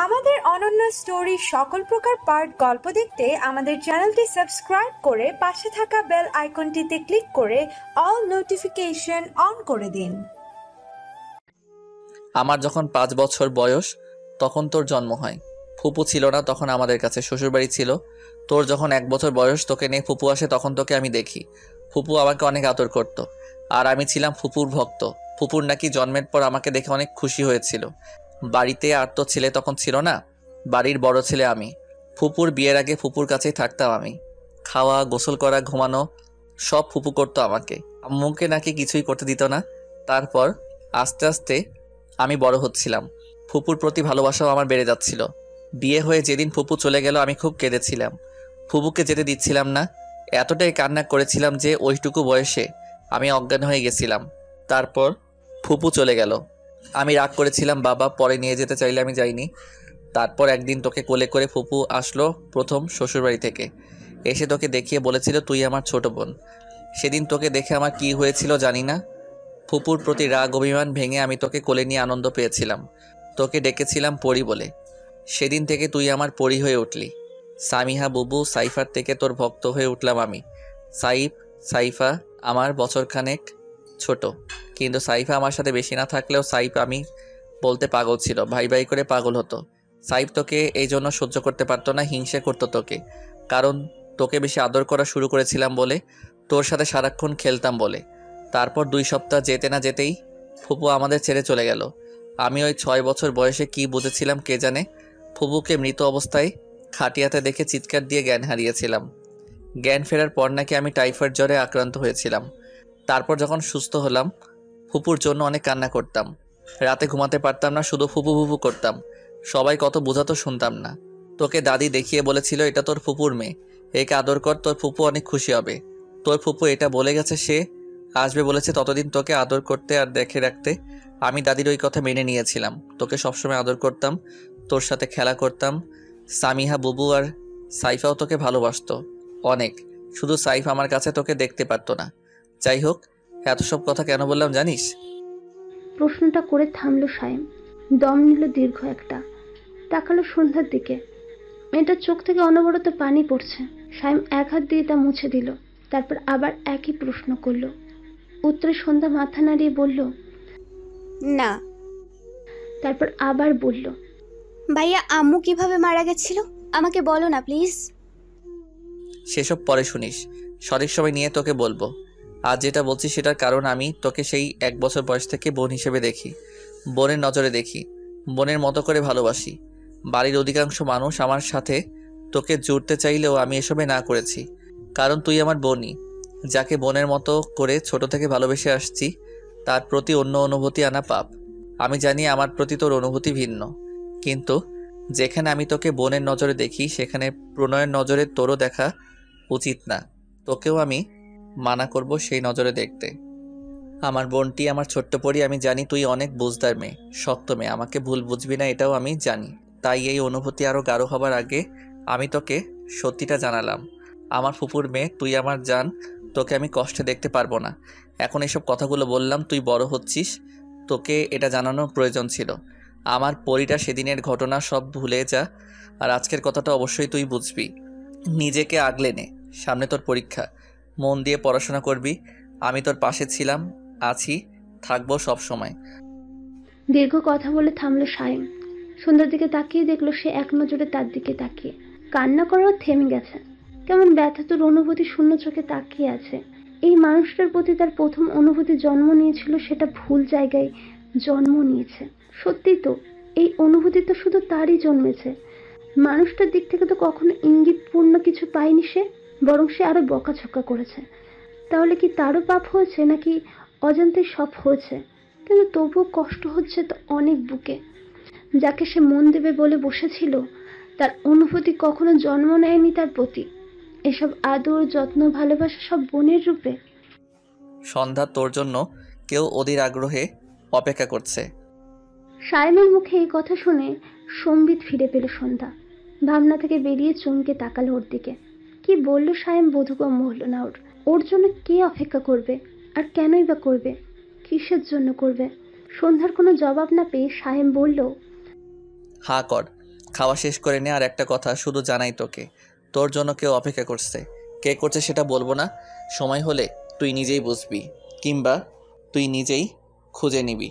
আমাদের অনন্য স্টোরি সকল প্রকার পার্ট গল্প দেখতে আমাদের চ্যানেলটি সাবস্ক্রাইব করে পাশে থাকা বেল আইকনটিতে ক্লিক করে অল নোটিফিকেশন অন করে দিন। আমার যখন 5 বছর বয়স তখন তোর জন্ম হয়। ফুপু ছিল না তখন, আমাদের কাছে শ্বশুরবাড়ি ছিল। তোর যখন 1 বছর বয়স তোকে নিয়ে ফুপু আসে, তখন তোকে আমি দেখি। ফুপু আমাকে অনেক আদর করত, আর আমি ছিলাম ফুপুর ভক্ত। ফুপুর নাকি জন্মের পর আমাকে দেখে অনেক খুশি হয়েছিল। বাড়িতে আর তো ছেলে তখন ছিল না, বাড়ির বড় ছেলে আমি। ফুপুর বিয়ের আগে ফুপুর কাছেই থাকতাম আমি। খাওয়া, গোসল করা, ঘুমানো সব ফুপু করতো আমাকে। আম্মুকে নাকি কিছুই করতে দিত না। তারপর আস্তে আস্তে আমি বড় হচ্ছিলাম, ফুপুর প্রতি ভালোবাসাও আমার বেড়ে যাচ্ছিল। বিয়ে হয়ে যেদিন ফুপু চলে গেল আমি খুব কেঁদেছিলাম, ফুপুকে যেতে দিচ্ছিলাম না। এতটাই কান্না করেছিলাম যে ওইটুকু বয়সে আমি অজ্ঞান হয়ে গেছিলাম। তারপর ফুপু চলে গেল, আমি রাগ করেছিলাম, বাবা পরে নিয়ে যেতে চাইলে আমি যাইনি। তারপর একদিন তোকে কোলে করে ফুপু আসলো প্রথম শ্বশুরবাড়ি থেকে। এসে তোকে দেখিয়ে বলেছিল তুই আমার ছোট বোন। সেদিন তোকে দেখে আমার কি হয়েছিল জানি না, ফুপুর প্রতি রাগ অভিমান ভেঙে আমি তোকে কোলে নিয়ে আনন্দ পেয়েছিলাম। তোকে ডেকেছিলাম পরি বলে। সেদিন থেকে তুই আমার পরি হয়ে উঠলি। সামিহা, বুবু, সাইফার থেকে তোর ভক্ত হয়ে উঠলাম আমি। সাইফা আমার বছরখানেক ছোট, কিন্তু সাইফা আমার সাথে বেশি না থাকলেও সাইফ আমি বলতে পাগল ছিল, ভাই ভাই করে পাগল হতো। সাইফ তোকে এই জন্য সহ্য করতে পারতো না, হিংসে করতো তোকে, কারণ তোকে বেশি আদর করা শুরু করেছিলাম বলে, তোর সাথে সারাক্ষণ খেলতাম বলে। তারপর 2 সপ্তাহ যেতে না যেতেই ফুপু আমাদের ছেড়ে চলে গেল। আমি ওই 6 বছর বয়সে কি বুঝেছিলাম কে জানে। ফুপুকে মৃত অবস্থায় খাটিয়াতে দেখে চিৎকার দিয়ে জ্ঞান হারিয়েছিলাম। জ্ঞান ফেরার পর নাকি আমি টাইফয়েড জ্বরে আক্রান্ত হয়েছিলাম। তারপর যখন সুস্থ হলাম ফুপুর জন্য অনেক কান্না করতাম, রাতে ঘুমাতে পারতাম না, শুধু ফুপু ফুপু করতাম। সবাই কত বোঝাতো শুনতাম না। তোকে দাদি দেখিয়ে বলেছিল এটা তোর ফুপুর মেয়ে, একে আদর কর, তোর ফুপু অনেক খুশি হবে। তোর ফুপু এটা বলে গেছে, সে আসবে বলেছে ততদিন তোকে আদর করতে আর দেখে রাখতে। আমি দাদির ওই কথা মেনে নিয়েছিলাম, তোকে সবসময় আদর করতাম, তোর সাথে খেলা করতাম। সামিহা, বুবু আর সাইফাও তোকে ভালোবাসতো অনেক, শুধু সাইফ আমার কাছে তোকে দেখতে পারতো না। যাই হোক, এত সব কথা কেন বললাম জানিস? প্রশ্নটা করে থামলো সায়েম, দম নিল দীর্ঘ একটা, তাকালো সন্ধ্যার দিকে। মেয়েটার চোখ থেকে অনবরত পানি পড়ছে। সায়েম এক হাত দিয়ে তা মুছে দিল, তারপর আবার একই প্রশ্ন করলো। উত্তরে সন্ধ্যা মাথা নাড়িয়ে বলল, না। তারপর আবার বলল, ভাইয়া আম্মু কিভাবে মারা গেছিল আমাকে বলো না প্লিজ। সেসব পরে শুনিস, সঠিক সময় নিয়ে তোকে বলবো। আজ যেটা বলছি সেটার কারণ আমি তোকে সেই 1 বছর বয়স থেকে বোন হিসেবে দেখি, বোনের নজরে দেখি, বোনের মতো করে ভালোবাসি। বাড়ির অধিকাংশ মানুষ আমার সাথে তোকে জুড়তে চাইলেও আমি এসবে না করেছি, কারণ তুই আমার বোনই। যাকে বোনের মতো করে ছোট থেকে ভালোবেসে আসছি তার প্রতি অন্য অনুভূতি আনা পাপ। আমি জানি আমার প্রতি তোর অনুভূতি ভিন্ন, কিন্তু যেখানে আমি তোকে বোনের নজরে দেখি সেখানে প্রণয়ের নজরে তোরও দেখা উচিত না। তোকেও আমি মানা করব সেই নজরে দেখতে। আমার বোনটি আমার ছোট্ট পরি, আমি জানি তুই অনেক বুঝদার মেয়ে, শক্ত মেয়ে, আমাকে ভুল বুঝবি না এটাও আমি জানি। তাই এই অনুভূতি আরও গাঢ় হবার আগে আমি তোকে সত্যিটা জানালাম। আমার ফুপুর মেয়ে, তুই আমার জান, তোকে আমি কষ্টে দেখতে পারবো না। এখন এসব কথাগুলো বললাম, তুই বড় হচ্ছিস, তোকে এটা জানানোর প্রয়োজন ছিল। আমার পরিটা সেদিনের ঘটনা সব ভুলে যা, আর আজকের কথাটা অবশ্যই তুই বুঝবি। নিজেকে আগলে নে, সামনে তোর পরীক্ষা, মন দিয়ে পড়াশোনা করবি। আমি তোর পাশে ছিলাম, আছি, থাকবো সব সময়। দীর্ঘ কথা বলে থামলো সায়েম। সন্ধ্যার দিকে তাকিয়ে দেখলো সে এক নজরে তার দিকে তাকিয়ে। কান্না করাও থেমে গেছে, কেমন ব্যথাতুর অনুভূতি শূন্য চোখে তাকিয়ে আছে। এই মানুষটার প্রতি তার প্রথম অনুভূতি জন্ম নিয়েছিল, সেটা ভুল জায়গায় জন্ম নিয়েছে। সত্যি তো, এই অনুভূতি তো শুধু তারই জন্মেছে। মানুষটার দিক থেকে তো কখনো ইঙ্গিতপূর্ণ কিছু পায়নি সে, বরং সে আরো বকাঝকা করেছে। তাহলে কি তারও পাপ হয়েছে, নাকি অজান্তেই সব হয়েছে? কিন্তু তবুও কষ্ট হচ্ছে তো অনেক বুকে। যাকে সে মন দেবে বলে বসেছিল তার অনুভূতি কখনো জন্ম নেয়নি তার প্রতি। এসব আদর, যত্ন, ভালোবাসা সব বোনের রূপে। সন্ধ্যা, তোর জন্য কেউ অধীর আগ্রহে অপেক্ষা করছে। সায়েমের মুখে এই কথা শুনে সম্বিত ফিরে পেল সন্ধ্যা। ভাবনা থেকে বেরিয়ে চমকে তাকালো ওর দিকে। কি বলল সায়েম বোধগম্য হলো না ওর। ওর জন্য কে অপেক্ষা করবে, আর কেনই বা করবে, কিসের জন্য করবে? সন্ধ্যার কোনো জবাব না পেয়ে সাহেম বলল, হা কর, খাওয়া শেষ করে নে। আর একটা কথা শুধু জানাই তোকে, তোর জন্য কেউ অপেক্ষা করছে। কে করছে সেটা বলবো না, সময় হলে তুই নিজেই বুঝবি, কিংবা তুই নিজেই খুঁজে নিবি।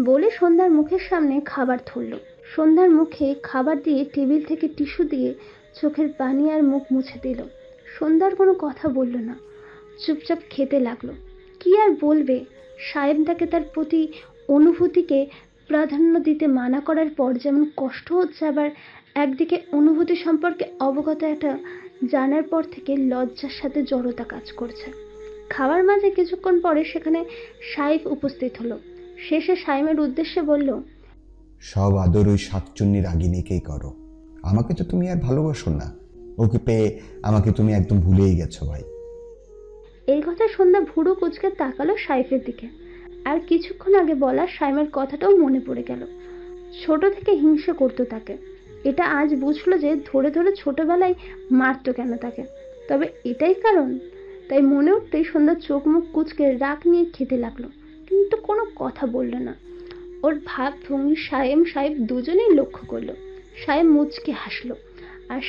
বলে সন্ধ্যার মুখের সামনে খাবার ধরল। সন্ধ্যার মুখে খাবার দিয়ে টেবিল থেকে টিস্যু দিয়ে চোখের পানি আর মুখ মুছে দিল। সন্ধ্যার কোনো কথা বলল না, চুপচাপ খেতে লাগলো। কি আর বলবে, সাহেব তাকে তার প্রতি অনুভূতিকে প্রাধান্য দিতে মানা করার পর যেমন কষ্ট হচ্ছে, আবার একদিকে অনুভূতি সম্পর্কে অবগত একটা জানার পর থেকে লজ্জার সাথে জড়তা কাজ করছে। খাবার মাঝে কিছুক্ষণ পরে সেখানে সাহেব উপস্থিত হলো। শেষে সাইমের উদ্দেশ্যে বলল, সব আদর ওই শাকচুন্নি রাগিনীকেই করো। আমাকে তো তুমি আর ভালোবাসো না। ওকে পেয়ে আমাকে তুমি একদম ভুলেই গেছো ভাই। এই কথা সন্ধ্যা ভুরু কুচকে তাকালো সাইফের দিকে। আর কিছুক্ষণ আগে বলা সাইমের কথাটাও মনে পড়ে গেল। ছোট থেকে হিংসে করতো তাকে, এটা আজ বুঝলো যে ধরে ধরে ছোটবেলায় মারতো কেন তাকে। তবে এটাই কারণ? তাই মনে উঠতেই সন্ধ্যা চোখ মুখ কুচকে রাগ নিয়ে খেতে লাগলো, কিন্তু কোনো কথা বলল না। ওর ভাব ভঙ্গি সাহেব দুজনেই লক্ষ্য করলো। সাহেব মুচকে হাসলো, আর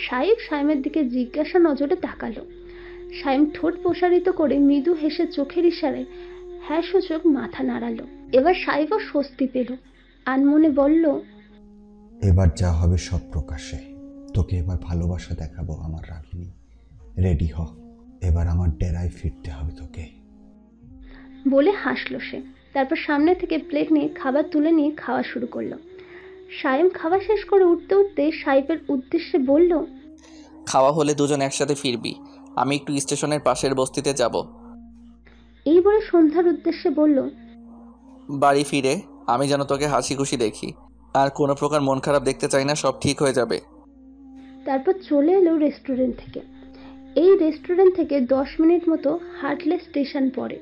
সাইমের দিকে জিজ্ঞাসা নজরে তাকালো। সাইম ঠোঁট প্রসারিত করে মৃদু হেসে চোখের ইশারায় হ্যাঁ সূচক মাথা নাড়ালো। এবার সাইফও স্বস্তি পেল, আনমনে বলল, এবার যা হবে সব প্রকাশে। তোকে এবার ভালোবাসা দেখাবো আমার রাগিনী। রেডি হ, এবার আমার ডেরায় ফিরতে হবে তোকে। বলে হাসলো সে। তারপর সামনে থেকে প্লেট নিয়ে খাবার তুলে নিয়ে খাওয়া শুরু করলো। সাইম খাওয়া শেষ করে উঠতে উঠতে সাইফের উদ্দেশ্যে বলল, খাওয়া হলে দুজন একসাথে ফিরবি, আমি একটু স্টেশনের পাশের বস্তিতে যাব। এই বলে সন্ধ্যার উদ্দেশ্যে বলল, বাড়ি ফিরে আমি যেন তোকে হাসি খুশি দেখি, আর কোনো প্রকার মন খারাপ দেখতে চাই না, সব ঠিক হয়ে যাবে। তারপর চলে এলো রেস্টুরেন্ট থেকে। এই রেস্টুরেন্ট থেকে 10 মিনিট মতো হাঁটলে স্টেশন পড়ে।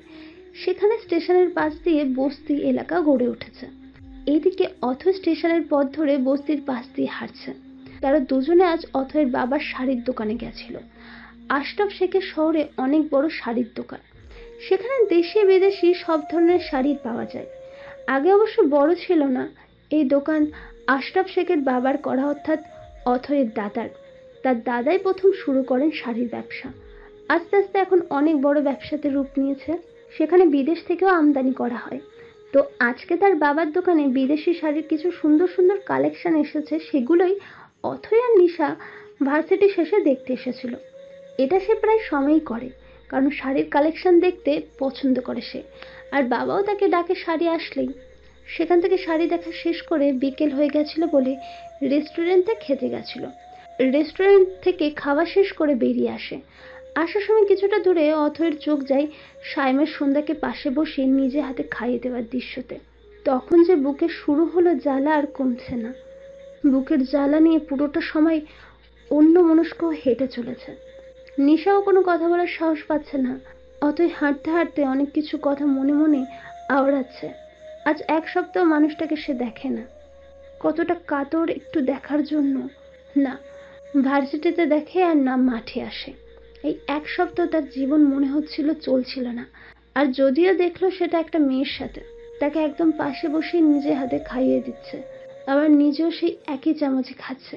সেখানে স্টেশনের পাশ দিয়ে বস্তি এলাকা গড়ে উঠেছে। এইদিকে অথৈ স্টেশনের পথ ধরে বস্তির পাশ দিয়ে হাঁটছে। তারা দুজনে আজ অথৈয়ের বাবার শাড়ির দোকানে গেছিল। আশরাফ শেখের শহরে অনেক বড় শাড়ির দোকান, সেখানে দেশি বিদেশি সব ধরনের শাড়ি পাওয়া যায়। আগে অবশ্য বড় ছিল না এই দোকান, আশরাফ শেখের বাবার করা, অর্থাৎ অথৈয়ের দাদার। তার দাদাই প্রথম শুরু করেন শাড়ির ব্যবসা। আস্তে আস্তে এখন অনেক বড় ব্যবসাতে রূপ নিয়েছে, সেখানে বিদেশ থেকেও আমদানি করা হয়। তো আজকে তার বাবার দোকানে বিদেশি শাড়ির কিছু সুন্দর সুন্দর কালেকশন এসেছে, সেগুলোই অথৈ আর নিশা ভার্সিটি শেষে দেখতে এসেছিল। এটা সে প্রায় সময়ই করে, কারণ শাড়ির কালেকশন দেখতে পছন্দ করে সে। আর বাবাও তাকে ডাকে শাড়ি আসলেই। সেখান থেকে শাড়ি দেখা শেষ করে বিকেল হয়ে গেছিল বলে রেস্টুরেন্টে খেতে গেছিল। রেস্টুরেন্ট থেকে খাওয়া শেষ করে বেরিয়ে আসে। আসার সময় কিছুটা দূরে অথৈয়ের চোখ যায় সাইমের সন্ধ্যাকে পাশে বসে নিজে হাতে খাইয়ে দেওয়ার দৃশ্যতে। তখন যে বুকে শুরু হলো জ্বালা, আর কমছে না। বুকের জ্বালা নিয়ে পুরোটা সময় অন্যমনস্ক হেঁটে চলেছে। নিশাও কোনো কথা বলার সাহস পাচ্ছে না। অথৈ হাঁটতে হাঁটতে অনেক কিছু কথা মনে মনে আওড়াচ্ছে। আজ 1 সপ্তাহ মানুষটাকে সে দেখে না। কতটা কাতর একটু দেখার জন্য। না ভার্সিটিতে দেখে, আর না মাঠে আসে। এই 1 সপ্তাহ তার জীবন মনে হচ্ছিল চলছিল না। আর যদিও দেখলো সেটা একটা মেয়ের সাথে, তাকে একদম পাশে বসে নিজে হাতে খাইয়ে দিচ্ছে, আবার নিজেও সেই একই চামচে খাচ্ছে।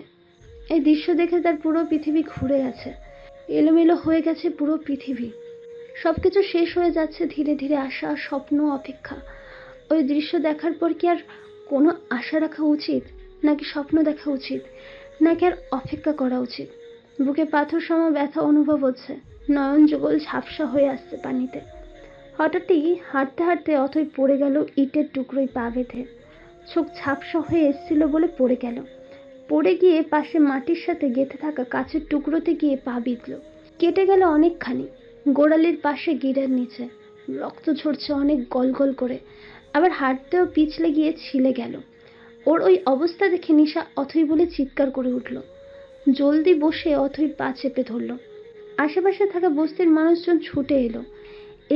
এই দৃশ্য দেখে তার পুরো পৃথিবী ঘুরে গেছে, এলোমেলো হয়ে গেছে পুরো পৃথিবী। সবকিছু শেষ হয়ে যাচ্ছে ধীরে ধীরে, আশা, স্বপ্ন, অপেক্ষা। ওই দৃশ্য দেখার পর কি আর কোনো আশা রাখা উচিত, নাকি স্বপ্ন দেখা উচিত, নাকি আর অপেক্ষা করা উচিত? বুকে পাথর সম ব্যথা অনুভব হচ্ছে, নয়ন যুগল ঝাপসা হয়ে আসছে পানিতে। হঠাৎই হাঁটতে হাঁটতে অথৈ পড়ে গেল ইটের টুকরোয় পা বেঁধে। চোখ ঝাপসা হয়ে এসেছিল বলে পড়ে গেল। পড়ে গিয়ে পাশে মাটির সাথে গেঁথে থাকা কাছের টুকরোতে গিয়ে পা বিঁধল। কেটে গেল অনেকখানি। গোড়ালির পাশে গিরার নিচে রক্ত ঝরছে অনেক গল গল করে, আবার হাঁটতেও পিছলে গিয়ে ছিলে গেল। ওর ওই অবস্থা দেখে নিশা অথৈ বলে চিৎকার করে উঠল। জলদি বসে অথৈ পা চেপে ধরল। আশেপাশে থাকা বস্তির মানুষজন ছুটে এলো,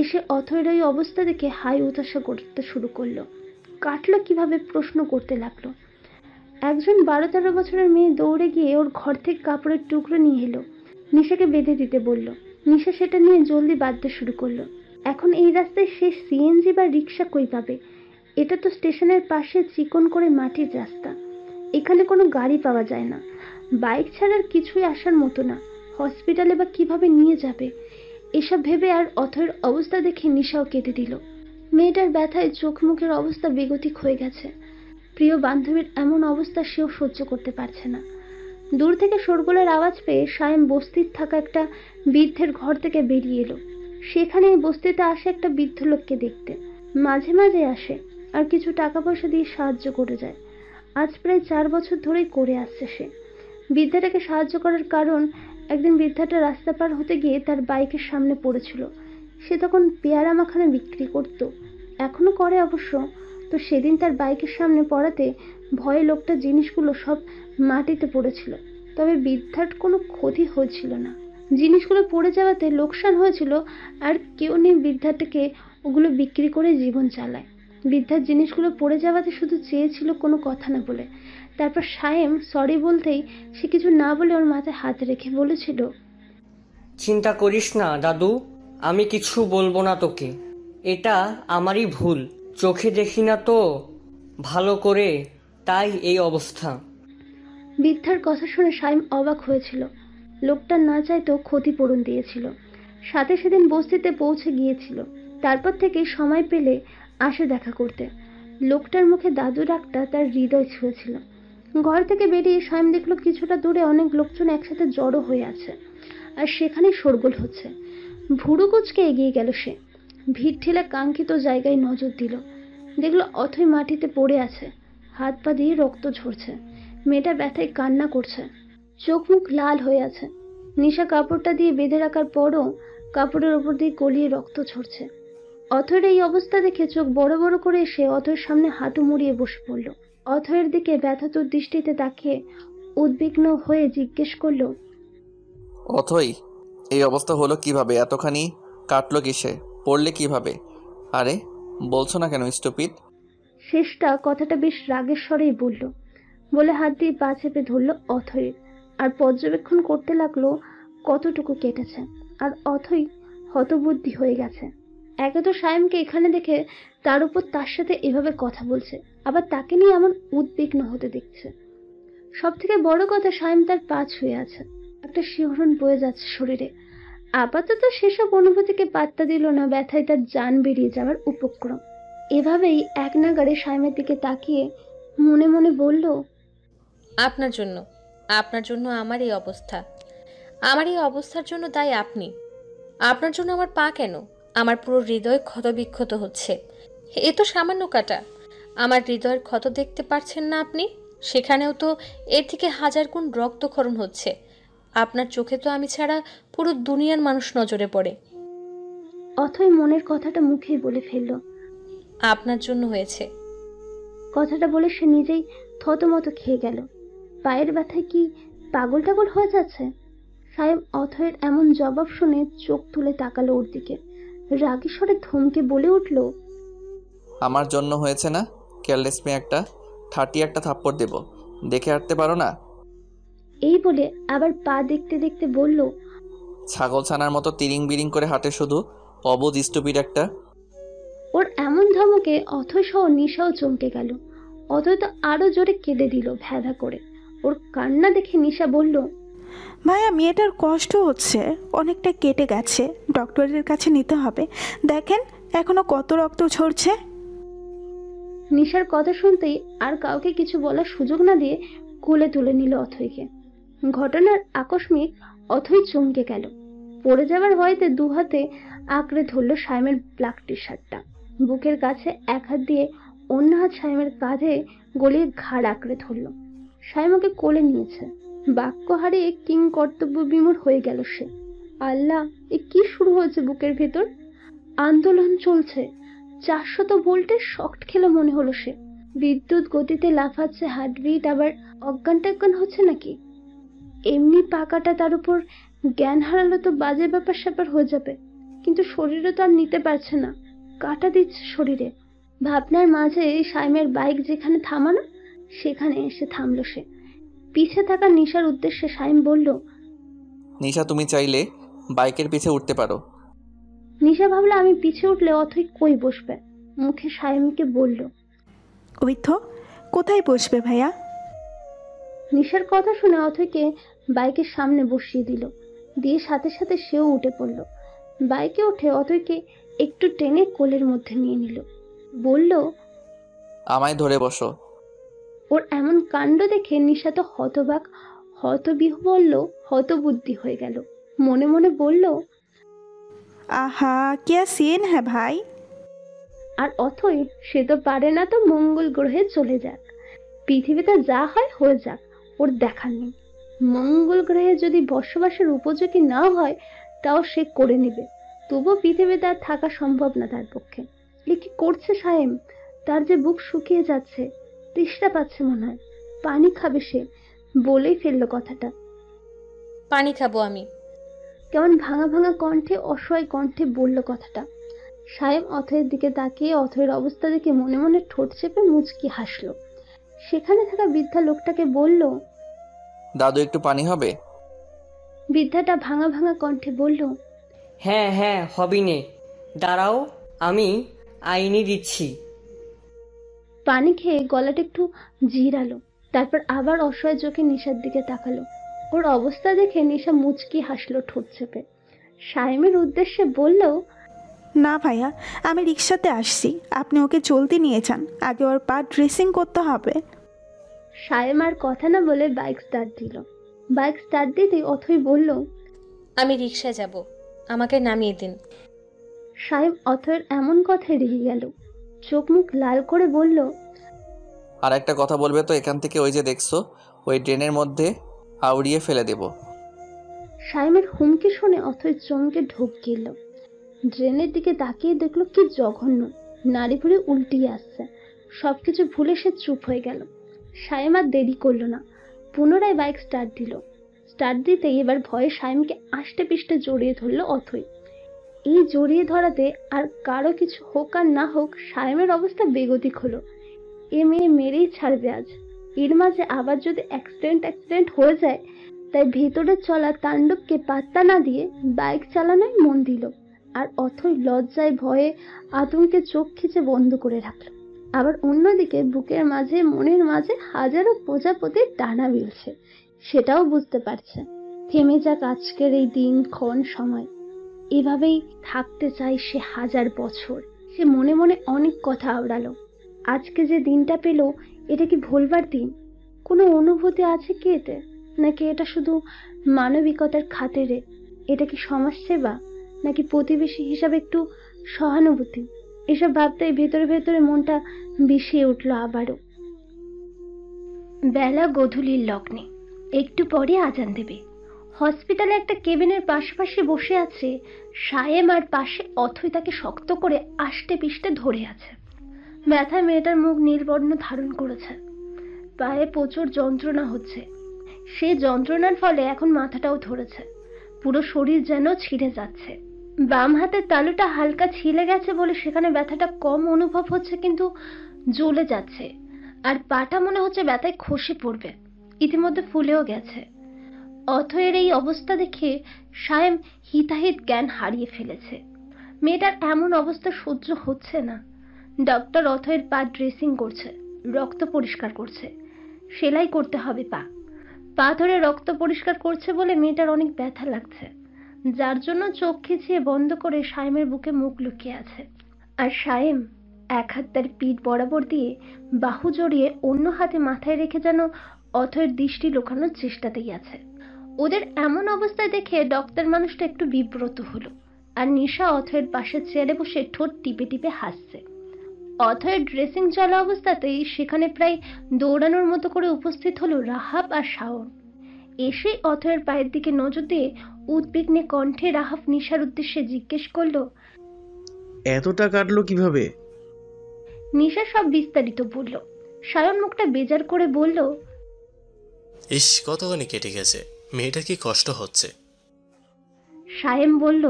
এসে অথৈর ওই অবস্থা দেখে হাই উতাশা করতে শুরু করলো। কাটলো কিভাবে প্রশ্ন করতে লাগলো। একজন 12-13 বছরের মেয়ে দৌড়ে গিয়ে ওর ঘর থেকে কাপড়ের টুকরো নিয়ে এলো, নিশাকে বেঁধে দিতে বলল। নিশা সেটা নিয়ে জলদি বাঁধতে শুরু করলো। এখন এই রাস্তায় সে সিএনজি বা রিক্সা কই পাবে? এটা তো স্টেশনের পাশে চিকন করে মাটির রাস্তা, এখানে কোনো গাড়ি পাওয়া যায় না, বাইক ছাড়ার কিছুই আসার মতো না, হসপিটালে বা কিভাবে নিয়ে যাবে? এসব ভেবে আর অথয়ের অবস্থা দেখে নিশাও কেঁদে দিল। মেয়েটার ব্যথায় চোখ মুখের অবস্থা বেগতিক হয়ে গেছে। প্রিয় বান্ধবীর এমন অবস্থা সেও সহ্য করতে পারছে না। দূর থেকে শোরগোলের আওয়াজ পেয়ে সায়েম বস্তির থাকা একটা বৃদ্ধের ঘর থেকে বেরিয়ে এলো। সেখানে এই বস্তিতে আসে একটা বৃদ্ধ লোককে দেখতে, মাঝে মাঝে আসে আর কিছু টাকা পয়সা দিয়ে সাহায্য করে যায়। আজ প্রায় 4 বছর ধরেই করে আসছে সে। বৃদ্ধাটাকে সাহায্য করার কারণ, একদিন বৃদ্ধাটা রাস্তা পার হতে গিয়ে তার বাইকের সামনে পড়েছিল। সে তখন পেয়ারা মাখানা বিক্রি করত, এখনো করে অবশ্য। তো সেদিন তার বাইকের সামনে পড়াতে ভয়ে লোকটা জিনিসগুলো সব মাটিতে পড়েছিল, তবে বৃদ্ধার কোনো ক্ষতি হয়েছিল না। জিনিসগুলো পড়ে যাওয়াতে লোকসান হয়েছিল, আর কেউ নেই বৃদ্ধাটাকে ওগুলো বিক্রি করে জীবন চালায়। বৃদ্ধার জিনিসগুলো পড়ে যাওয়াতে শুধু চেয়েছিল কোনো কথা না বলে। তারপর সায়েম সরি বলতেই সে কিছু না বলে ওর মাথায় হাত রেখে বলেছিল, চিন্তা করিস না দাদু, আমি কিছু বলবো না তোকে। এটা আমারই ভুল, চোখে দেখি না তো ভালো করে, তাই এই অবস্থা। বৃদ্ধার কথা শুনে সায়েম অবাক হয়েছিল। লোকটা না চাইতেও ক্ষতিপূরণ দিয়েছিল, সাথে সেদিন বস্তিতে পৌঁছে গিয়েছিল। তারপর থেকে সময় পেলে আসে দেখা করতে। লোকটার মুখে দাদু ডাকটা তার হৃদয় ছুঁয়েছিল। ঘর থেকে বেরিয়ে সায়েম দেখলো কিছুটা দূরে অনেক লোকজন একসাথে জড়ো হয়ে আছে, আর সেখানে শোরগোল হচ্ছে। ভুরু কুচকে এগিয়ে গেল সে, ভিড় ঠেলে কাঙ্ক্ষিত জায়গায় নজর দিল। দেখলো অথই মাটিতে পড়ে আছে, হাত পা দিয়ে রক্ত ঝরছে। মেয়েটা ব্যথায় কান্না করছে, চোখ মুখ লাল হয়ে আছে। নিশা কাপড়টা দিয়ে বেঁধে রাখার পরও কাপড়ের উপর দিয়ে গলিয়ে রক্ত ঝরছে। অথয়ের এই অবস্থা দেখে চোখ বড় বড় করে এসে অথয়ের সামনে হাঁটু মুড়িয়ে বসে পড়ল। অথয়ের দিকে ব্যথাতুর দৃষ্টিতে তাকিয়ে উদ্বিগ্ন হয়ে জিজ্ঞেস করলো, অথই, এই অবস্থা হলো কিভাবে? এতখানি কাটলো কিসে? পড়লে কিভাবে? আরে বলছো না কেন স্টুপিড? শেষটা কথাটা বেশ রাগের স্বরেই বলল, বলে হাত দিয়ে পা চেপে ধরলো অথয়ের, আর পর্যবেক্ষণ করতে লাগলো কতটুকু কেটেছে। আর অথই হতবুদ্ধি হয়ে গেছে। একে তো সায়েমকে এখানে দেখে তার উপর তার সাথে এভাবে কথা বলছে, আবার তাকে নিয়ে এমন উদ্বিগ্ন হতে দেখছে। সব থেকে বড় কথা, সায়েম তার পা ছুঁয়ে আছে, একটা শিহরণ বয়ে যাচ্ছে শরীরে। আপাতত সেসব অনুভূতিকে পাত্তা দিল না, ব্যথায় তার জান বেরিয়ে যাওয়ার উপক্রম। এভাবেই এক নাগাড়ে সায়েমের দিকে তাকিয়ে মনে মনে বলল, আপনার জন্য, আপনার জন্য আমার এই অবস্থা, আমার এই অবস্থার জন্য দায়ী আপনি। আপনার জন্য আমার পা কেন, আমার পুরো হৃদয় ক্ষতবিক্ষত হচ্ছে। এ তো সামান্য কাটা, আমার হৃদয়ের ক্ষত দেখতে পারছেন না আপনি? সেখানেও তো এর থেকে 1000 গুণ রক্তক্ষরণ হচ্ছে। আপনার চোখে তো আমি ছাড়া পুরো দুনিয়ার মানুষ নজরে পড়ে। অথই মনের কথাটা মুখেই বলে ফেলল, আপনার জন্য হয়েছে। কথাটা বলে সে নিজেই থতমত খেয়ে গেল। পায়ের ব্যথায় কি পাগল টাগল হয়ে যাচ্ছে? সায়েম অথয়ের এমন জবাব শুনে চোখ তুলে তাকালো ওর দিকে, রাগী স্বরে ধমকে বলে উঠল, আমার জন্য হয়েছে না? কেয়ারলেস মেয়ে একটা, 30 একটা থাপ্পড় দেব, দেখে হাঁটতে পারো না? এই বলে আবার পা দেখতে দেখতে বলল, ছাগল ছানার মতো তিরিং বিরিং করে হাঁটে শুধু, অবুঝ স্টুপিড একটা। ওর এমন ধমকে অথয় সহ নিশাও চমকে গেল। অথয় তো আরো জোরে কেঁদে দিল ভ্যাধা করে। ওর কান্না দেখে নিশা বলল, ভাইয়া মেয়েটার কষ্ট হচ্ছে, অনেকটা কেটে গেছে, ডক্টরের কাছে নিতে হবে। দেখেন এখনো কত রক্ত ঝরছে। নিশার কথা শুনতেই আর কাউকে কিছু বলার সুযোগ না দিয়ে কোলে তুলে নিল অথয়কে। ঘটনার আকস্মিক অথই চমকে গেল। পড়ে যাবার ভয়তে দু হাতে আঁকড়ে ধরল সায়েমের ব্ল্যাক টি শার্টটা। বুকের কাছে এক হাত দিয়ে অন্য হাত সায়েমের কাঁধে গলিয়ে ঘাড় আঁকড়ে ধরল। সায়েম ওকে কোলে নিয়েছে। বাক্য হারিয়ে কিং কর্তব্য বিমূঢ় হয়ে গেল সে। আল্লাহ, এ কি শুরু হয়েছে বুকের ভেতর? আন্দোলন চলছে। 400 ভোল্টের শক্ট খেলো মনে হলো সে। বিদ্যুৎ গতিতে লাফাচ্ছে হার্টবিট, আবার অজ্ঞান টজ্ঞান হচ্ছে নাকি? এমনি পাকাটা তার উপর জ্ঞান হারালো তো বাজে ব্যাপার স্যাপার হয়ে যাবে। কিন্তু শরীরে তো আর নিতে পারছে না, কাটা দিচ্ছে শরীরে। ভাবনার মাঝে সাইমের বাইক যেখানে থামানো সেখানে এসে থামলো সে। পিছে থাকা নিশার উদ্দেশ্যে সাইম বলল, নিশা তুমি চাইলে বাইকের পিছে উঠতে পারো। নিশা ভাবলো আমি পিছে উঠলে অথই কই বসবে। মুখে সাইমকে বলল, ওই তো, কোথায় বসবে ভাইয়া? নিশার কথা শুনে অথৈকে বাইকের সামনে বসিয়ে দিল, দিয়ে সাথে সাথে সেও উঠে পড়ল। বাইকে উঠে অথৈকে একটু টেনে কোলের মধ্যে নিয়ে নিল, বলল, আমায় ধরে বসো। ওর এমন কাণ্ড দেখে নিশা তো হতবাক, হতবিহ্বল, হতবুদ্ধি হয়ে গেল। মনে মনে বলল, আহা क्या सीन है भाई। আর অথই সে তো পারে না, তো মঙ্গল গ্রহে চলে যাক, পৃথিবীতে যা হয় হয়ে যাক, ওর দেখার নেই। মঙ্গল গ্রহে যদি বসবাসের উপযোগী না হয় তাও সে করে নেবে, তবুও পৃথিবীতে আর থাকা সম্ভব না তার পক্ষে। এ কি করছে সায়েম? তার যে বুক শুকিয়ে যাচ্ছে, তৃষ্ণা পাচ্ছে মনে হয়, পানি খাবে সে। বলেই ফেললো কথাটা। পানি খাবো আমি। কেমন ভাঙা ভাঙা কণ্ঠে, অসহায় কণ্ঠে বলল কথাটা। সায়েম অথয়ের দিকে তাকিয়ে অথয়ের অবস্থা দেখে মনে মনে ঠোঁট চেপে মুচকি হাসলো। সেখানে থাকা বৃদ্ধা লোকটাকে বলল, দাদু একটু পানি হবে? বৃদ্ধাটা ভাঙা ভাঙা কণ্ঠে বলল, হ্যাঁ হ্যাঁ, হবি নে, দাঁড়াও, আমি আইনি দিচ্ছি। পানি খেয়ে গলাটা একটু জিরালো, তারপর আবার অসহায় চোখে নিশার দিকে তাকালো। ওর অবস্থা দেখে নিশা মুচকি হাসলো ঠোঁট চেপে। সায়েমের উদ্দেশ্যে বলল, না ভাইয়া, আমি রিক্সাতে আসছি, আপনি ওকে চলতে নিয়ে যান, আগে ওর পা ড্রেসিং করতে হবে। সায়েম আর কথা না বলে বাইক স্টার্ট দিল। বাইক স্টার্ট দিতেই অথই বলল, আমি রিকশায় যাব, আমাকে নামিয়ে দিন। সায়েম অথয়ের এমন কথায় রেগে গেল, চোখ মুখ লাল করে বলল, আর একটা কথা বলবে তো, এখান থেকে ওই যে দেখছো ওই ড্রেনের মধ্যে আউড়িয়ে ফেলে দেব। সায়েমের হুমকি শুনে অথই চমকে ঢোক গেল। ড্রেনের দিকে তাকিয়ে দেখলো কি জঘন্য, নাড়ি ভুড়ি উল্টিয়ে আসছে। সবকিছু ভুলে সে চুপ হয়ে গেল। সায়েম আর দেরি করলো না, পুনরায় বাইক স্টার্ট দিল। স্টার্ট দিতেই এবার ভয়ে সায়েমকে আষ্টে পিষ্টে জড়িয়ে ধরলো অথই। এই জড়িয়ে ধরাতে আর কারো কিছু হোক আর না হোক, সায়েমের অবস্থা বেগতিক হলো। এ মেয়ে মেরেই ছাড়বে আজ। এর মাঝে আবার যদি অ্যাক্সিডেন্ট হয়ে যায়, তাই ভেতরে চলা তাণ্ডবকে পাত্তা না দিয়ে বাইক চালানোয় মন দিল। আর অথই লজ্জায় ভয়ে আতঙ্কে চোখ খিচে বন্ধ করে রাখলো। আবার অন্যদিকে বুকের মাঝে মনের মাঝে হাজারো প্রজাপতির ডানা বিলছে, সেটাও বুঝতে পারছে। থেমে যাক আজকের এই দিনক্ষণ সময়, এভাবেই থাকতে চাই সে 1000 বছর। সে মনে মনে অনেক কথা আওড়ালো। আজকে যে দিনটা পেল, এটা কি ভোলবার দিন? কোনো অনুভূতি আছে কি এতে, নাকি এটা শুধু মানবিকতার খাতিরে? এটা কি সমাজসেবা, নাকি প্রতিবেশী হিসাবে একটু সহানুভূতি? এসব ভাবতেই ভেতরে ভেতরে মনটা বিষিয়ে উঠল আবারও। বেলা গধূলির লগ্নে, একটু পরে আজান দেবে। হসপিটালে একটা কেবিনের পাশাপাশি বসে আছে সায়েম, আর পাশে অথই তাকে শক্ত করে আষ্টে পিষ্টে ধরে আছে। ব্যথায় মেয়েটার মুখ নীলবর্ণ ধারণ করেছে, পায়ে প্রচুর যন্ত্রণা হচ্ছে। সে যন্ত্রণার ফলে এখন মাথাটাও ধরেছে, পুরো শরীর যেন ছিঁড়ে যাচ্ছে। বাম হাতের তালুটা হালকা ছিলে গেছে বলে সেখানে ব্যথাটা কম অনুভব হচ্ছে, কিন্তু জ্বলে যাচ্ছে। আর পাটা মনে হচ্ছে ব্যথায় খসে পড়বে, ইতিমধ্যে ফুলেও গেছে। অথয়ের এই অবস্থা দেখে সায়েম হিতাহিত জ্ঞান হারিয়ে ফেলেছে। মেয়েটার এমন অবস্থা সহ্য হচ্ছে না। ডক্টর অথয়ের পা ড্রেসিং করছে, রক্ত পরিষ্কার করছে। সেলাই করতে হবে পা ধরে রক্ত পরিষ্কার করছে বলে মেয়েটার অনেক ব্যথা লাগছে, যার জন্য চোখ খিচিয়ে বন্ধ করে সায়েমের বুকে মুখ লুকিয়ে আছে। আর সায়েম এক হাত তার পিঠ বরাবর দিয়ে বাহু জড়িয়ে অন্য হাতে মাথায় রেখে যেন অথয়ের দৃষ্টি লুকানোর চেষ্টাতেই আছে। ওদের এমন অবস্থায় দেখে ডক্টর মানুষটা একটু বিব্রত হলো। আর নিশা অথয়ের পাশে চেয়ারে বসে ঠোঁট টিপে টিপে হাসছে। অথয়ের ড্রেসিং চলা অবস্থাতেই সেখানে প্রায় দৌড়ানোর মতো করে উপস্থিত হলো রাহাব আর শাওন। এসে অথয়ের পায়ের দিকে নজর দিয়ে উদ্বিগ্নে কণ্ঠে রাহাব নিশার উদ্দেশ্যে জিজ্ঞেস করলো, এতটা কাটলো কিভাবে? নিশা সব বিস্তারিত বলল। শাওন মুখটা বেজার করে বলল, ইস, কতখানি কেটে গেছে, মেয়েটার কি কষ্ট হচ্ছে। সায়েম বলল,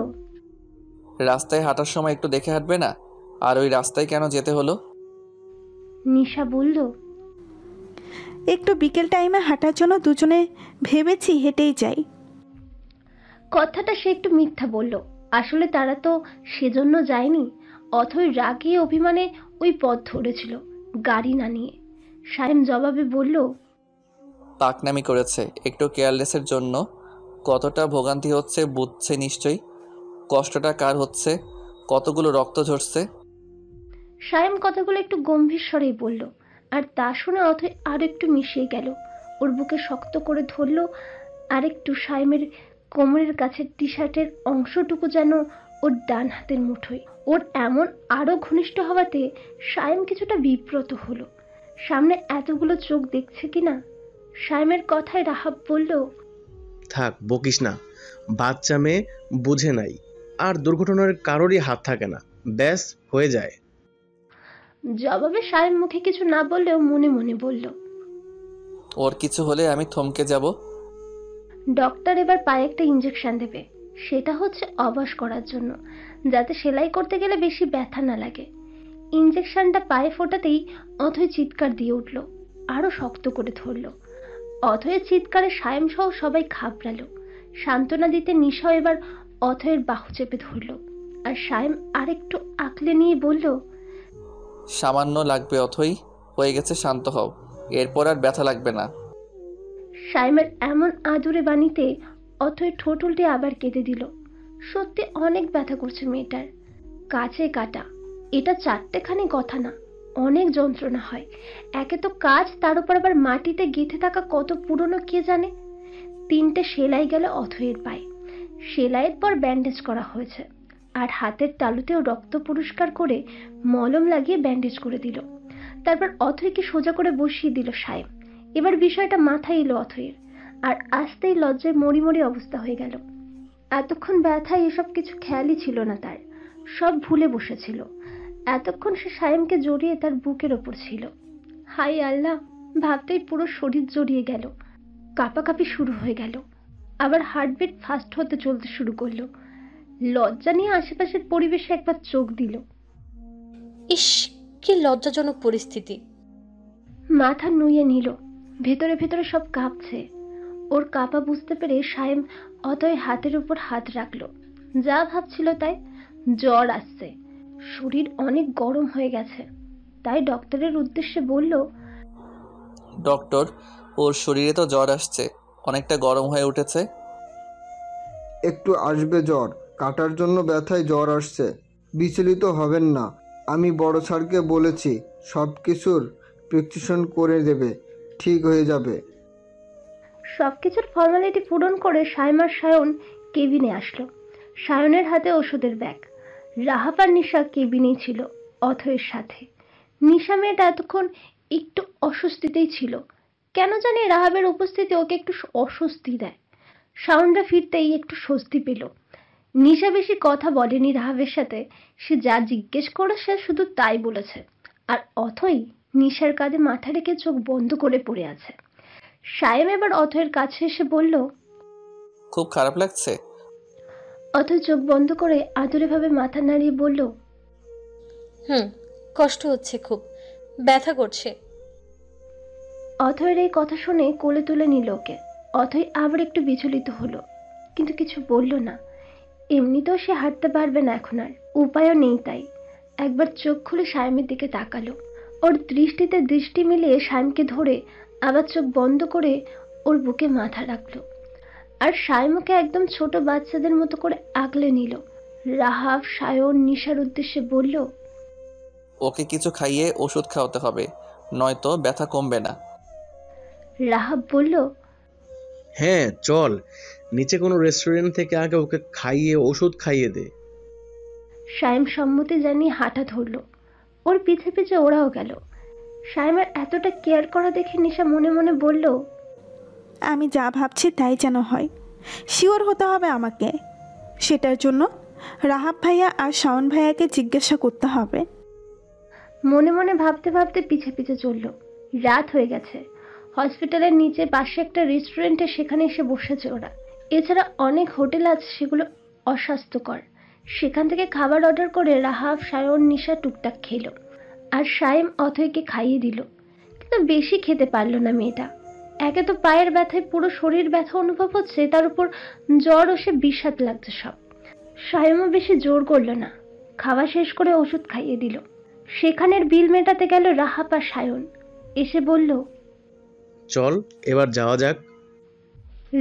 রাস্তায় হাঁটার সময় একটু দেখে হাঁটবে না? আর ওই রাস্তায় কেন যেতে হলো? নিশা বলল, একটু বিকেল টাইমে হাঁটার জন্য দুজনে ভেবেছি হেঁটেই যাই। কথাটা সে একটু মিথ্যা বলল, আসলে তারা তো সেজন্য যায়নি। অথই রাগে অভিমানে ওই পথ ধরেছিল, গাড়ি না নিয়ে। সায়েম জবাবে বলল, পাকনামি করেছে, একটু কেয়ারলেসের জন্য কতটা ভোগান্তি হচ্ছে বুঝছে নিশ্চয়ই। কষ্টটা কার হচ্ছে, কতগুলো রক্ত ঝরছে। সায়েম কথাগুলো একটু গম্ভীর স্বরেই বলল, আর তা শুনে অথই আর একটু মিশিয়ে গেল। ওর বুকে শক্ত করে ধরল আর একটু। সায়েমের কোমরের কাছে টি শার্টের অংশটুকু যেন ওর ডান হাতের মুঠোয়। ওর এমন আরো ঘনিষ্ঠ হওয়াতে সায়েম কিছুটা বিব্রত হলো। সামনে এতগুলো চোখ দেখছে কিনা। সায়েমের কথায় রাহাব বলল, থাক বকিস না, বাচ্চা মেয়ে বুঝে নাই, আর দুর্ঘটনার কারোরই হাত থাকে না, ব্যাস হয়ে যায়। জবাবে সায়েম মুখে কিছু না বললেও মনে মনে বলল, ওর কিছু হলে আমি থমকে যাব। ডক্টর এবার পায়ে একটা ইঞ্জেকশন দেবে, সেটা হচ্ছে অবশ করার জন্য, যাতে সেলাই করতে গেলে বেশি ব্যথা না লাগে। ইঞ্জেকশনটা পায়ে ফোটাতেই অথয় চিৎকার দিয়ে উঠল, আরো শক্ত করে ধরল। অথয়ের চিৎকারে সায়েম সহ সবাই ঘাবড়ালো। সান্ত্বনা দিতে নিশাও এবার অথয়ের বাহু চেপে ধরল, আর সায়েম আরেকটু আঁকলে নিয়ে বলল, সামান্য লাগবে অথই, হয়ে গেছে, শান্ত হও, এরপর আর ব্যথা লাগবে না। সায়েমের এমন আদুরে বাণীতে অথয় ঠোঁট উল্টে আবার কেঁদে দিল। সত্যি অনেক ব্যথা করছে মেয়েটার। কাছে কাটা, এটা চারটেখানি কথা না, অনেক যন্ত্রণা হয়। একে তো কাজ, তার উপর আবার মাটিতে গেঁথে থাকা কত পুরনো কে জানে। 3টে সেলাই গেল অথয়ের পায়ে। সেলাইয়ের পর ব্যান্ডেজ করা হয়েছে, আর হাতের তালুতেও রক্ত পরিষ্কার করে মলম লাগিয়ে ব্যান্ডেজ করে দিল। তারপর অথয়কে সোজা করে বসিয়ে দিল সায়েম। এবার বিষয়টা মাথায় এলো অথয়ের, আর আস্তেই লজ্জায় মরি মরি অবস্থা হয়ে গেল। এতক্ষণ ব্যথায় এসব কিছু খেয়ালই ছিল না তার, সব ভুলে বসেছিল। এতক্ষণ সে সায়েমকে জড়িয়ে তার বুকের ওপর ছিল। হাই আল্লাহ, ভাবতেই পুরো শরীর জড়িয়ে গেল। কাঁপাকাঁপি শুরু হয়ে গেল, আবার হার্টবিট ফাস্ট হতে চলতে শুরু করলো। লজ্জা নিয়ে আশেপাশের পরিবেশে একবার চোখ দিল। ইস, কি লজ্জাজনক পরিস্থিতি। মাথা নুয়ে নিল, ভেতরে ভেতরে সব কাঁপছে। ওর কাঁপা বুঝতে পেরে সায়েম অতএর হাতের উপর হাত রাখলো। যা ভাবছিল তাই, জ্বর আসছে, শরীর অনেক গরম হয়ে গেছে। তাই ডক্টরের উদ্দেশ্যে বলল, ডক্টর, ওর শরীরে তো জ্বর আসছে, অনেকটা গরম হয়ে উঠেছে। একটু আসবে জ্বর, কাটার জন্য ব্যথায় জ্বর আসছে, বিচলিত হবেন না। আমি বড় স্যারকে বলেছি, সব কিছুর প্রেসক্রিপশন করে দেবে, ঠিক হয়ে যাবে। সবকিছুর ফর্মালিটি পূরণ করে সায়েম আর সায়ন কেবিনে আসলো। সায়নের হাতে ওষুধের ব্যাগ। রাহাব আর নিশা কেবিনেই ছিল অথয়ের সাথে। নিশা মেয়েটা এতক্ষণ একটু অস্বস্তিতেই ছিল। কেন জানি রাহাবের উপস্থিতি ওকে একটু অস্বস্তি দেয়। সায়নরা ফিরতেই একটু স্বস্তি পেল। নিশা বেশি কথা বলেনি রাহাবের সাথে, সে যা জিজ্ঞেস করেছে শুধু তাই বলেছে। আর অথই নিশার কাঁধে মাথা রেখে চোখ বন্ধ করে পড়ে আছে। সায়েম এবার অথয়ের কাছে এসে বলল, খুব খারাপ লাগছে। অথয় চোখ বন্ধ করে আদুরে ভাবে মাথা নাড়িয়ে বলল, কষ্ট হচ্ছে, খুব ব্যথা করছে। অথয়ের এই কথা শুনে কোলে তুলে নিল ওকে। অথয় আবার একটু বিচলিত হলো, কিন্তু কিছু বলল না। এমনিতেও সে হাঁটতে পারবে না এখন, আর উপায়ও নেই। তাই একবার চোখ খুলে সায়েমের দিকে তাকালো। ওর দৃষ্টিতে দৃষ্টি মিলিয়ে সায়েমকে ধরে আবার চোখ বন্ধ করে ওর বুকে মাথা রাখলো। আর সায়েমকে একদম ছোট বাচ্চাদের মতো করে আগলে নিল। রাহাব সায়ন নিশার উদ্দেশ্যে বলল, ওকে কিছু খাইয়ে ওষুধ খাওয়াতে হবে, নয়তো ব্যথা কমবে না। রাহাব বলল, হ্যাঁ চল, নিচে কোনো রেস্টুরেন্ট থেকে আগে ওকে খাইয়ে ওষুধ খাইয়ে দে। সায়েম সম্মতি জানিয়ে হাঁটা ধরলো। ওর পিছে পিছে ওরাও গেল। সায়েমের এতটা কেয়ার করা দেখে নিশা মনে মনে বলল, আমি যা ভাবছি তাই যেন হয়, শিওর হতে হবে আমাকে। সেটার জন্য রাহাব ভাইয়া আর শাওন ভাইয়াকে জিজ্ঞাসা করতে হবে। মনে মনে ভাবতে ভাবতে পিছে পিছে চলল। রাত হয়ে গেছে। হসপিটালের নিচে পাশে একটা রেস্টুরেন্টে সেখানে এসে বসেছে ওরা। এছাড়া অনেক হোটেল আছে, সেগুলো অস্বাস্থ্যকর। সেখান থেকে খাবার অর্ডার করে রাহাব সায়ন নিশা টুকটাক খেলো, আর সায়েম অথয়কে খাইয়ে দিল। কিন্তু বেশি খেতে পারল না মেয়েটা। একে তো পায়ের ব্যথায় পুরো শরীর ব্যথা অনুভব হচ্ছে, তার উপর জ্বর ও সে বিষাদ লাগছে সব। সায়েমও বেশি জোর করলো না, খাওয়া শেষ করে ওষুধ খাইয়ে দিল। সেখানের বিল মেটাতে গেল রাহাপ আর সায়ন। এসে বলল, চল এবার যাওয়া যাক।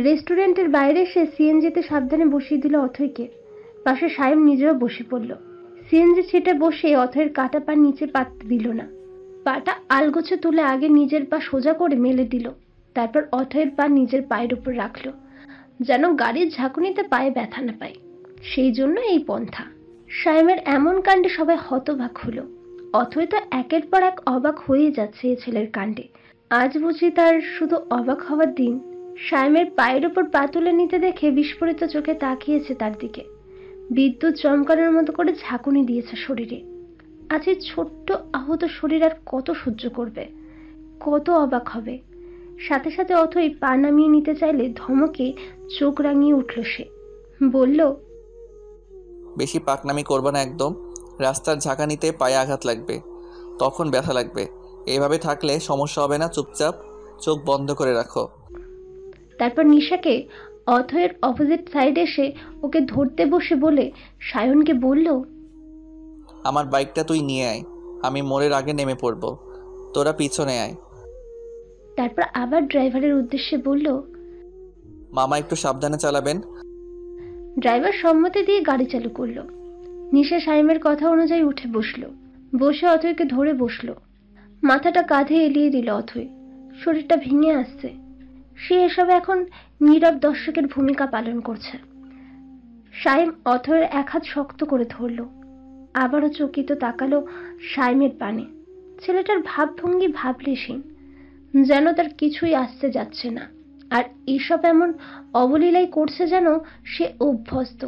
রেস্টুরেন্টের বাইরে সে সিএনজিতে সাবধানে বসিয়ে দিল অথয়কে। পাশে সায়ন নিজেও বসে পড়ল। সিএনজি সিটে বসে অথয়ের কাটা পা নিচে পাততে দিল না। পাটা আলগোছে তুলে আগে নিজের পা সোজা করে মেলে দিল, তারপর অথয়ের পা নিজের পায়ের উপর রাখলো, যেন গাড়ির ঝাঁকুনিতে পায়ে ব্যথা না পায়। সেই জন্য এই পন্থা। সায়মের এমন কাণ্ডে সবাই হতবাক হলো। অথয় তো একের পর এক অবাক হয়ে যাচ্ছে এ ছেলের কাণ্ডে। আজ বুঝি তার শুধু অবাক হওয়ার দিন। সায়মের পায়ের উপর পা তুলে নিতে দেখে বিস্ফোরিত চোখে তাকিয়েছে তার দিকে। বিদ্যুৎ চমকানোর মতো করে ঝাঁকুনি দিয়েছে শরীরে। আজ এই ছোট্ট আহত শরীর আর কত সহ্য করবে, কত অবাক হবে। সাথে সাথে অথই পা নামিয়ে নিতে চাইলে ধমকে চোখ রাঙিয়ে উঠল সে। বলল, বেশি পাকনামি করবে না একদম। রাস্তার ঝাঁকানিতে পায়ে আঘাত লাগবে, তখন ব্যথা লাগবে। এইভাবে থাকলে সমস্যা হবে না, চুপচাপ চোখ বন্ধ করে রাখো। তারপর নিশাকে অথয়ের অপোজিট সাইডে এসে ওকে ধরতে বসে বলে সায়নকে বলল, আমার বাইকটা তুই নিয়ে আয়, আমি মোড়ের আগে নেমে পড়ব, তোরা পিছনে আয়। তারপর আবার ড্রাইভারের উদ্দেশ্যে বলল, মামা একটু সাবধানে চালাবেন। ড্রাইভার সম্মতি দিয়ে গাড়ি চালু করলো। নিশা সাইমের কথা অনুযায়ী উঠে বসলো। বসে অথয়কে ধরে বসলো। মাথাটা কাঁধে এলিয়ে দিল অথয়। শরীরটা ভেঙে আসছে। সে এসব এখন নীরব দর্শকের ভূমিকা পালন করছে। সাইম অথয়ের এক হাত শক্ত করে ধরল। আবারও চকিত তাকালো সাইমের পানে। ছেলেটার ভাবভঙ্গি ভাবলেশীন, যেন তার কিছুই আসতে যাচ্ছে না। আর এসব এমন অবলীলাই করছে যেন সে অভ্যস্ত।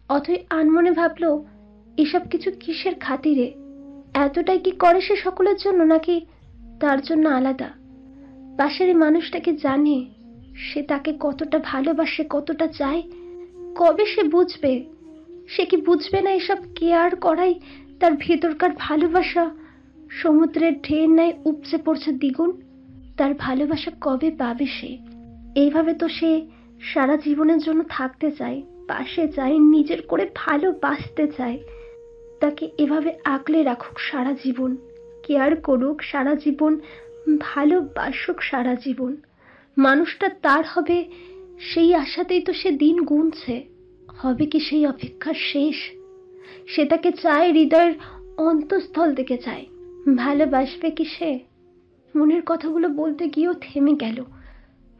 অথই আনমনে ভাবল, এসব কিছু কিসের খাতিরে? এতটাই কি করে সে সকলের জন্য, নাকি তার জন্য আলাদা? পাশের এই মানুষটাকে জানে সে তাকে কতটা ভালোবাসে, কতটা চায়। কবে সে বুঝবে? সে কি বুঝবে না এসব কেয়ার করাই তার ভেতরকার ভালোবাসা সমুদ্রের ঢের ন্যায় উপচে পড়ছে দ্বিগুণ? তার ভালোবাসা কবে পাবে সে? এইভাবে তো সে সারা জীবনের জন্য থাকতে চায়, পাশে চায়, নিজের করে ভালোবাসতে চায়। তাকে এভাবে আগলে রাখুক সারা জীবন, কেয়ার করুক সারা জীবন, ভালোবাসুক সারা জীবন। মানুষটা তার হবে সেই আশাতেই তো সে দিন গুনছে। হবে কি সেই অপেক্ষার শেষ? সে তাকে চায়, হৃদয়ের অন্তঃস্থল থেকে চায়। ভালোবাসবে কি সে? মনের কথাগুলো বলতে গিয়েও থেমে গেল।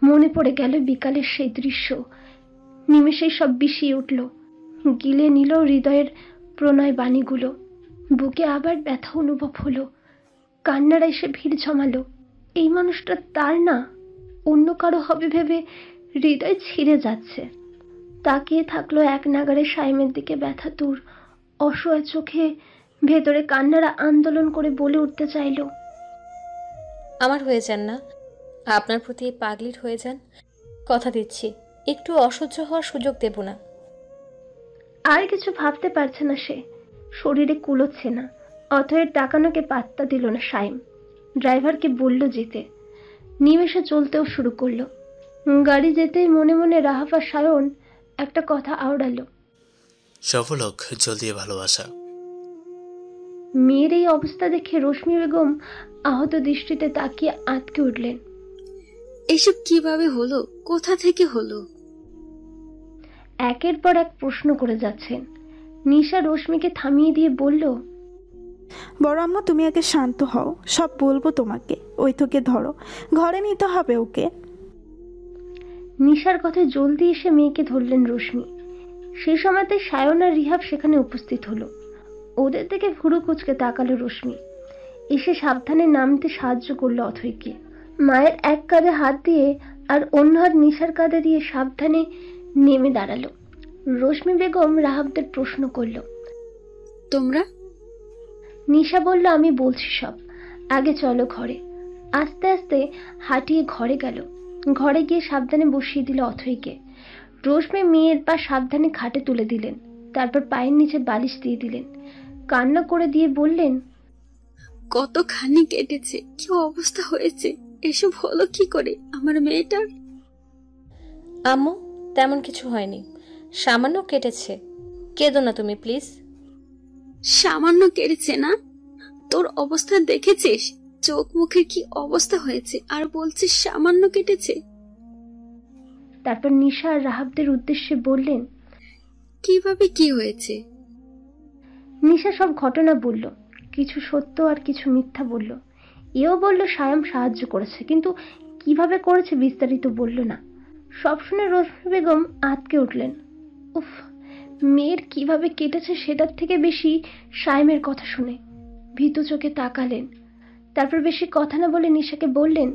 মনে পড়ে গেল বিকালের সেই দৃশ্য। নিমেষেই সব বিষিয়ে উঠল, গিলে নিল হৃদয়ের প্রণয় বাণীগুলো। বুকে আবার ব্যথা অনুভব হলো। কান্নারা এসে ভিড় জমালো। এই মানুষটা তার না, অন্য কারো হবে ভেবে হৃদয় ছিঁড়ে যাচ্ছে। তাকিয়ে থাকলো এক নাগারে সাইমের দিকে ব্যথাতুর অসহায় চোখে। ভেতরে কান্নারা আন্দোলন করে বলে উঠতে চাইল, আমার হয়ে যান না, আপনার প্রতি এই পাগলির হয়ে যান। কথা দিচ্ছি, একটু অসহ্য হওয়ার সুযোগ দেব না। আর কিছু ভাবতে পারছে না সে, শরীরে কুলোচ্ছে না। অথয়ের তাকানোকে পাত্তা দিল না সাইম। ড্রাইভারকে বলল যেতে। নিমেষে চলতেও শুরু করলো। গাড়ি যেতেই মনে মনে রাহাফ আর সায়ন একটা কথা আওড়ালো, সফল হোক জলদি ভালোবাসা। মেয়ের এই অবস্থা দেখে রশ্মি বেগম আহত দৃষ্টিতে তাকিয়ে আঁতকে উঠলেন। এসব কিভাবে হলো? কোথা থেকে হলো? একের পর এক প্রশ্ন করে যাচ্ছেন। নিশা রশ্মিকে থামিয়ে দিয়ে বলল, বড় আম্মা তুমি আগে শান্ত হও, সব বলবো তোমাকে। ওই তোকে ধরো, ঘরে নিতে হবে ওকে। নিশার কথায় জলদি এসে মেয়েকে ধরলেন রশ্মি। সেই সময়তে সায়ন আর রিহাব সেখানে উপস্থিত হলো। ওদের থেকে ভুরু কুচকে তাকালো রশ্মি। এসে সাবধানে নামতে সাহায্য করলো অথয়কে। মায়ের এক কাঁধে হাত দিয়ে আর অন্য হাত নিশার কাঁধে দিয়ে সাবধানে নেমে দাঁড়ালো। রশ্মি বেগম রাহাবদের প্রশ্ন করলো, তোমরা? নিশা বলল, আমি বলছি সব, আগে চলো ঘরে। আস্তে আস্তে হাঁটিয়ে ঘরে গেল। ঘরে গিয়ে সাবধানে বসিয়ে দিল অথয়কে। রশ্মি মেয়ের পা সাবধানে খাটে তুলে দিলেন। তারপর পায়ের নিচে বালিশ দিয়ে দিলেন। কান্না করে দিয়ে বললেন, কতখানি কেটেছে, কি অবস্থা হয়েছে, এসব হলো কি করে আমার মেয়েটার? আম্মু, তেমন কিছু হয়নি, সামান্য কেটেছে। কেঁদো না তুমি প্লিজ। সামান্য কেটেছে না? তোর অবস্থা দেখেছিস? চোখ মুখের কি অবস্থা হয়েছে, আর বলছিস সামান্য কেটেছে। তারপর নিশা আর রাহাবদের উদ্দেশ্যে বললেন, কিভাবে কি হয়েছে? নিশা সব ঘটনা বলল, কিছু সত্য আর কিছু মিথ্যা বলল। এও বলল সায়াম সাহায্য করেছে, কিন্তু কিভাবে করেছে বিস্তারিত বলল না। সব শুনে রোশনি বেগম আঁতকে উঠলেন। উফ, মেয়ের কিভাবে কেটেছে সেটার থেকে বেশি সায়ামের কথা শুনে ভীতু চোখে তাকালেন। তারপর বেশি কথা না বলে নিশাকে বললেন,